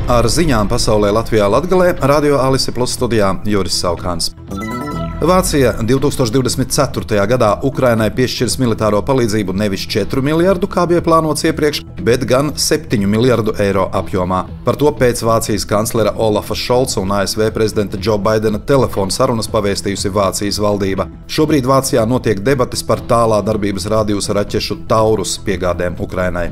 Ar ziņām pasaulē Latvijā Latgalē Radio Alise Plus studijā Juris Saukāns. Vācija 2024. gadā Ukrainai piešķirs militāro palīdzību nevis 4 miljardu, kā bija plānots iepriekš, bet gan 7 miljardu eiro apjomā. Par to pēc Vācijas kanclera Olafa Šolca un ASV prezidenta Džo Baidena telefona sarunas pavēstījusi Vācijas valdība. Šobrīd Vācijā notiek debates par tālā darbības radiusa raķešu Taurus piegādēm Ukrainai.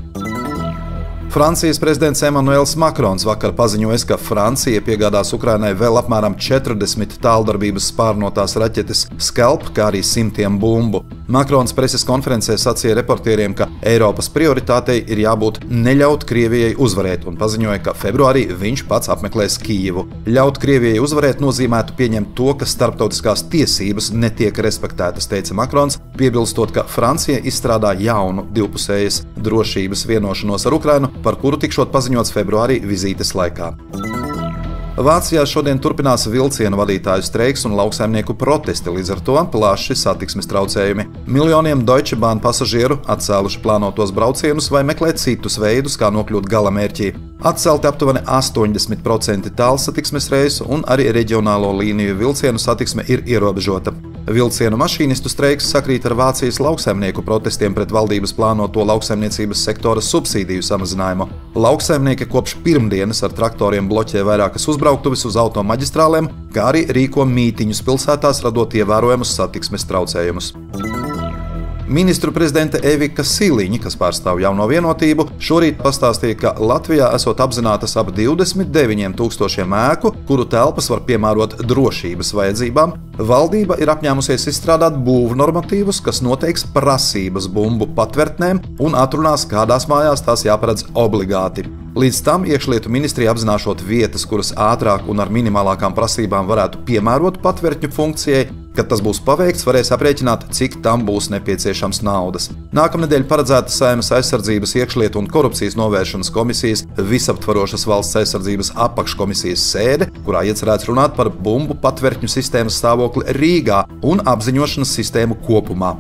Francijas prezidents Emmanuels Makrons vakar paziņoja, ka Francija piegādās Ukrainai vēl apmēram 40 tāldarbības spārnotās raķetes Scalp, kā arī simtiem bumbu. Makrons preses konferencē sacīja reportieriem, ka Eiropas prioritātei ir jābūt neļaut Krievijai uzvarēt, un paziņoja, ka februārī viņš pats apmeklēs Kijivu. Ļaut Krievijai uzvarēt nozīmētu pieņemt to, ka starptautiskās tiesības netiek respektētas, teica Makrons, piebilstot, ka Francija izstrādā jaunu divpusējas drošības vienošanos ar Ukrainu, par kuru tikšot paziņots februārī vizītes laikā. Vācijā šodien turpinās vilcienu vadītāju streiks un lauksaimnieku protesti, līdz ar to plaši satiksmes traucējumi. Miljoniem Deutsche Bahn pasažieru atcēluši plānotos braucienus vai meklē citus veidus, kā nokļūt galamērķī. Atcelti aptuveni 80% tālsatiksmes reisu un arī reģionālo līniju vilcienu satiksme ir ierobežota. Vilcienu mašīnistu streiks sakrīt ar Vācijas lauksaimnieku protestiem pret valdības plānoto lauksaimniecības sektora subsīdiju samazinājumu. Lauksaimnieki kopš pirmdienas ar traktoriem bloķē vairākas uzbrauktuves uz automaģistrālēm, kā arī rīko mītiņus pilsētās, radot ievērojamus satiksmes traucējumus. Ministru prezidente Evika Siliņa, kas pārstāv Jauno vienotību, šorīt pastāstīja, ka Latvijā esot apzinātas ap 29,000 ēku, kuru telpas var piemērot drošības vajadzībām. Valdība ir apņēmusies izstrādāt būvnormatīvus, kas noteiks prasības bumbu patvertnēm un atrunās, kādās mājās tās jāparedz obligāti. Līdz tam iekšlietu ministrija apzināšot vietas, kuras ātrāk un ar minimālākām prasībām varētu piemērot patvertņu funkcijai. Kad tas būs paveikts, varēs aprēķināt, cik tam būs nepieciešams naudas. Nākamnedēļ paredzēta Saeimas aizsardzības, iekšlietu un korupcijas novēršanas komisijas visaptvarošas valsts aizsardzības apakškomisijas sēde, kurā iecerēts runāt par bumbu patvertņu sistēmas stāvokli Rīgā un apziņošanas sistēmu kopumā.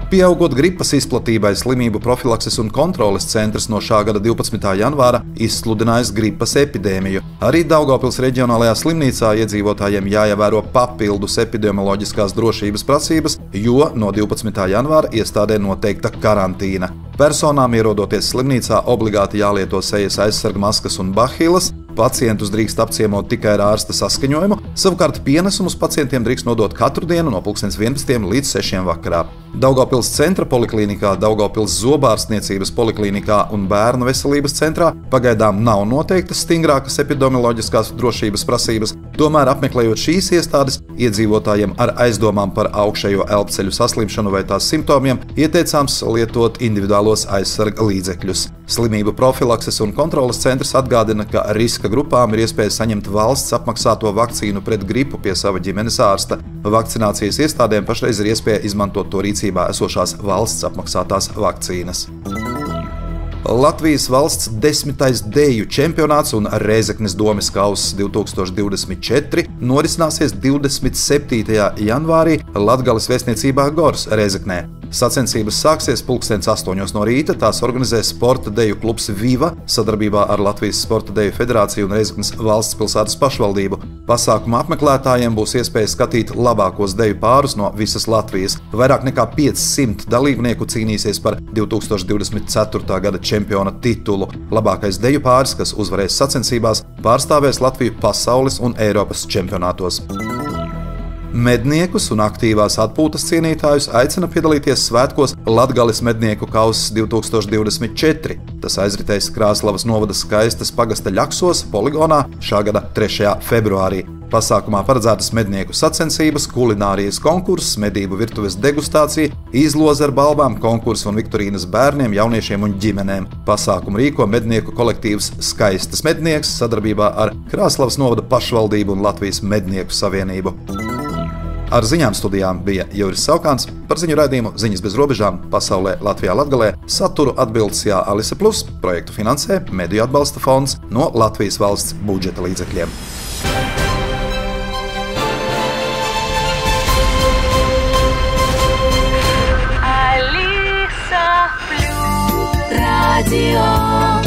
Pieaugot gripas izplatībai, Slimību profilakses un kontroles centrs no šā gada 12. janvāra izsludinājis gripas epidēmiju. Arī Daugavpils reģionālajā slimnīcā iedzīvotājiem jāievēro papildus epidemioloģiskās drošības prasības, jo no 12. janvāra iestādē noteikta karantīna. Personām ierodoties slimnīcā obligāti jālieto sejas aizsarga maskas un bahilas, pacientus drīkst apciemot tikai ar ārsta saskaņojumu, savukārt pienesumus pacientiem drīkst nodot katru dienu no 11. līdz 6. vakarā. Daugavpils centra poliklīnikā, Daugavpils zobārstniecības poliklīnikā un bērnu veselības centrā pagaidām nav noteiktas stingrākas epidemioloģiskās drošības prasības, tomēr apmeklējot šīs iestādes, iedzīvotājiem ar aizdomām par augšējo elpceļu saslimšanu vai tās simptomiem ieteicāms lietot individuālos aizsarga līdzekļus. Slimību profilakses un kontroles centrs atgādina, ka riska grupām ir iespēja saņemt valsts apmaksāto vakcīnu pret gripu pie sava ģimenes ārsta. Vakcinācijas iestādēm pašreiz ir iespēja izmantot to rīcībā esošās valsts apmaksātās vakcīnas. Latvijas valsts 10. deju čempionāts un Rēzeknes domes kauss 2024 norisināsies 27. janvārī Latgales vēstniecībā Gors Rēzeknē. Sacensības sāksies 8:00 no rīta, tās organizē sporta deju klubs Viva sadarbībā ar Latvijas Sporta deju federāciju un Rēzeknes valsts pilsētas pašvaldību. Pasākuma apmeklētājiem būs iespēja skatīt labākos deju pārus no visas Latvijas. Vairāk nekā 500 dalībnieku cīnīsies par 2024. gada čempiona titulu. Labākais deju pāris, kas uzvarēs sacensībās, pārstāvēs Latviju pasaules un Eiropas čempionātos. Medniekus un aktīvās atpūtas cienītājus aicina piedalīties svētkos Latgales mednieku kauss 2024. Tas aizritēs Krāslavas novada Skaistas pagasta Ļaksos poligonā šā gada 3. februārī. Pasākumā paredzētas mednieku sacensības, kulinārijas konkurss, medību virtuves degustācija, izloze ar balvām, konkursi un viktorīnas bērniem, jauniešiem un ģimenēm. Pasākumu rīko mednieku kolektīvs Skaistas mednieks sadarbībā ar Krāslavas novada pašvaldību un Latvijas mednieku savienību. Ar ziņām studijām bija Juris Saukāns. Par ziņu raidījumu Ziņas bez robežām pasaulē Latvijā Latgalē saturu atbildes Alise Plus, projektu finansē Mediju atbalsta fonds no Latvijas valsts budžeta līdzekļiem. Radio